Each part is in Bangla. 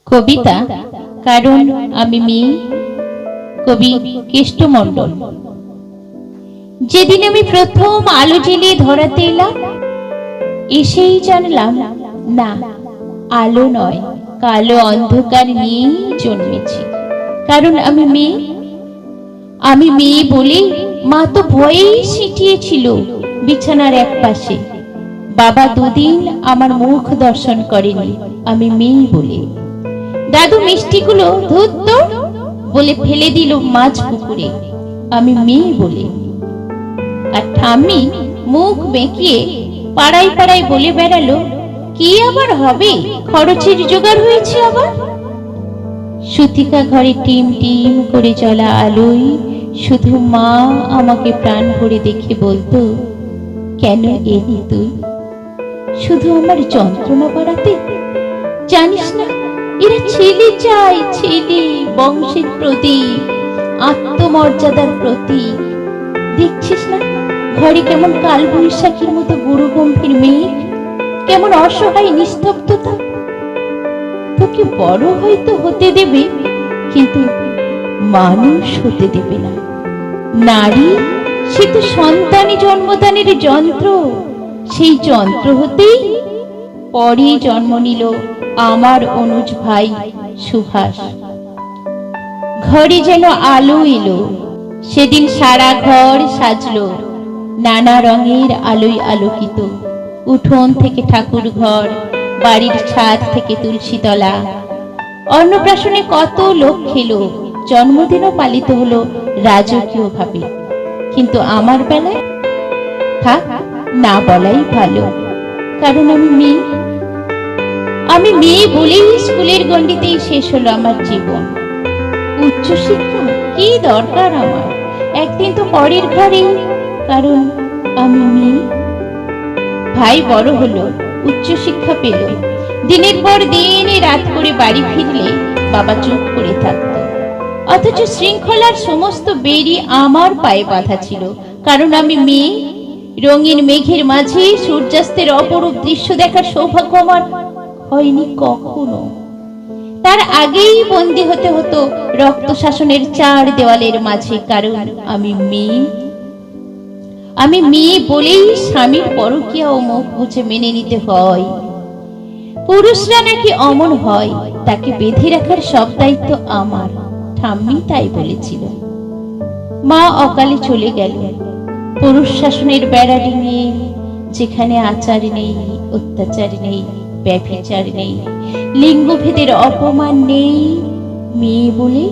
কবিতা কারণ আমি মেয়ে। কবি কেষ্টমণ্ডল। যেদিন আমি প্রথম আলো জ্বেলে ধরাতে এলাম, এসেই জানলাম না, আলো নয়, কালো অন্ধকার নিয়েই জন্মেছি। কারণ আমি মেয়ে। আমি মেয়ে বলে মা তো ভয়েই সিটিয়েছিল বিছানার এক পাশে। বাবা দুদিন আমার মুখ দর্শন করেনি আমি মেয়ে বলে। দাদু মিষ্টিগুলো ধুত বলে ফেলে দিল মাছ পুকুরে আমি মেয়ে বলে। আর ঠাম্মি মুখ বেঁকিয়ে পাড়ায় পাড়ায় বলে বেড়ালো, কি আবার হবে, খরচের জোগাড় হয়েছে আবার। সুতিকা ঘরে টিম টিম করে জ্বলা আলোয় শুধু মা আমাকে প্রাণ ভরে দেখে বলতো, কেন এলি তুই শুধু আমার যন্ত্রণা বাড়াতে? জানিস না, এরা ছেলে চায়, ছেলে, বংশের প্রদীপ, আত্মমর্যাদার প্রতীক। দেখছিস না ঘরে কেমন কাল বৈশাখীর মতো গুরু গম্ভীর মেঘ, কেমন অসহায় নিস্তব্ধতা। তোকে বড় হয়তো হতে দেবে, কিন্তু মানুষ হতে দেবে না। নারী সে তো সন্তানই জন্মদানের যন্ত্র। সেই যন্ত্র হতেই পরে জন্ম নিল আমার অনুজ ভাই সুভাষ। ঘরে যেন আলো এলো, সেদিন সারা ঘর সাজলো নানা রঙের আলোয় আলোকিত। উঠোন থেকে ঠাকুর ঘর, বাড়ির ছাদ থেকে তুলসী তলা। অন্নপ্রাশনে কত লোক খেলো, জন্মদিনও পালিত হলো রাজকীয় ভাবে। কিন্তু আমার বেলায় থাক, না বলাই ভালো, কারণ আমি মেয়ে। আমি মেয়ে বলেই স্কুলের গণ্ডিতেই শেষ হলো আমার জীবন। উচ্চশিক্ষা কি দরকার আমার, একদিন তো পরের ঘরে, কারণ আমি মেয়ে। ভাই বড় হলো, উচ্চশিক্ষা পেল, দিনের পর দিন রাত করে বাড়ি ফিরলে বাবা চুপ করে থাকতো। অথচ শৃঙ্খলার সমস্ত বেড়ি আমার পায়ে বাঁধা ছিল, কারণ আমি মেয়ে। রঙিন মেঘের মাঝে সূর্যাস্তের অপরূপ দৃশ্য দেখার সৌভাগ্য আমার হয়নি কখনো। তার আগেই বন্দী হতে হতো রক্ত শাসনের চার দেওয়ালের মাঝে, কারণ আমি মেয়ে। আমি মেয়ে বলেই স্বামীর পরকীয়া ও মুখ বুঝে মেনে নিতে হয়। পুরুষরা নাকি অমন হয়, তাকে বেঁধে রাখার সব দায়িত্ব আমার, ঠাম্মি তাই বলেছিল। মা অকালে চলে গেল, পুরুষ শাসনের বেড়া ডিঙিয়ে, যেখানে আচার নেই, অত্যাচার নেই, ব্যভিচার নেই, লিঙ্গভেদের অপমান নেই। মেয়ে বলে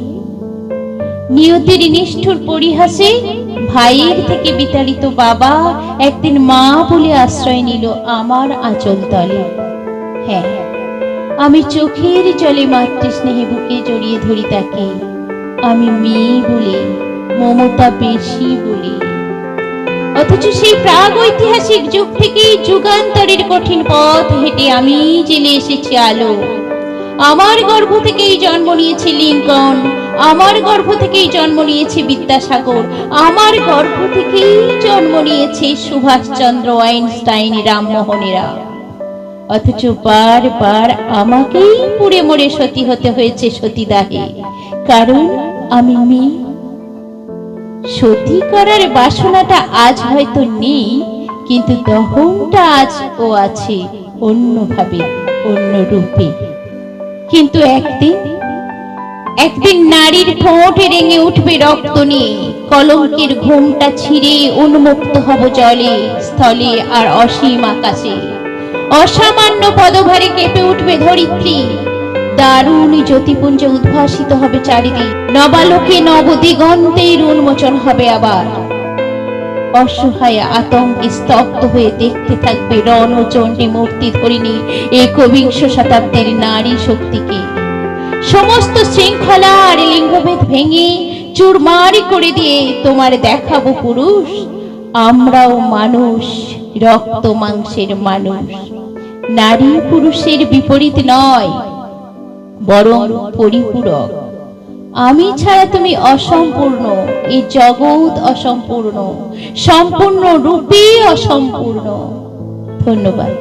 নিয়তির নিষ্ঠুর পরিহাসে ভাইয়ের থেকে বিতাড়িত বাবা একদিন মা বলে আশ্রয় নিল আমার আঁচল তলে। হ্যাঁ, আমি চোখের জলে মাতৃস্নেহে বুকে জড়িয়ে ধরি তাকে। আমি মেয়ে বলে, মমতা বেশি বলে। অথচ সেই প্রাগ ঐতিহাসিক যুগ থেকেই যুগান্তরের কঠিন পথ হেঁটে আমি জেলে এসেছি আলো। আমার গর্ভ থেকেই জন্ম নিয়েছে লিঙ্কন, আমার গর্ভ থেকেই জন্ম নিয়েছে বিদ্যাসাগর, আমার গর্ভ থেকেই জন্ম নিয়েছে সুভাষচন্দ্র, আইনস্টাইন, রামমোহনেরা। অথচ বারবার আমাকেই পুড়ে মরে সতী হতে হয়েছে সতীদাহে, কারণ আমি মেয়ে। সতী করার বাসনাটা আজ হয়তো নেই, কিন্তু দহনটা আজ ও আছে অন্যভাবে, অন্য রূপে। কিন্তু একদিন নারীর ঠোঁটে রেঙে উঠবে রক্ত নিয়ে, কলঙ্কের ঘুমটা ছিঁড়ে উন্মুক্ত হব জলে, স্থলে আর অসীম আকাশে। অসামান্য পদভারে কেঁপে উঠবে ধরিত্রী, দারুণ জ্যোতিপুঞ্জে উদ্ভাসিত হবে চারিদিক, নবালোকে নবদিগন্তের উন্মোচন হবে আবার। অসহায় আতঙ্কে স্তব্ধ হয়ে দেখতে থাকবে রণচণ্ডী মূর্তি ধরিনি একবিংশ শতাব্দীর নারী শক্তিকে। সমস্ত শৃঙ্খলা আর লিঙ্গভেদ ভেঙে চুরমার করে দিয়ে তোমার দেখাবো পুরুষ, আমরাও মানুষ, রক্ত মাংসের মানুষ। নারী পুরুষের বিপরীত নয়, বরং পরিপূরক। আমি ছাড়া তুমি অসম্পূর্ণ, এই জগৎ অসম্পূর্ণ, সম্পূর্ণ রূপে অসম্পূর্ণ। ধন্যবাদ।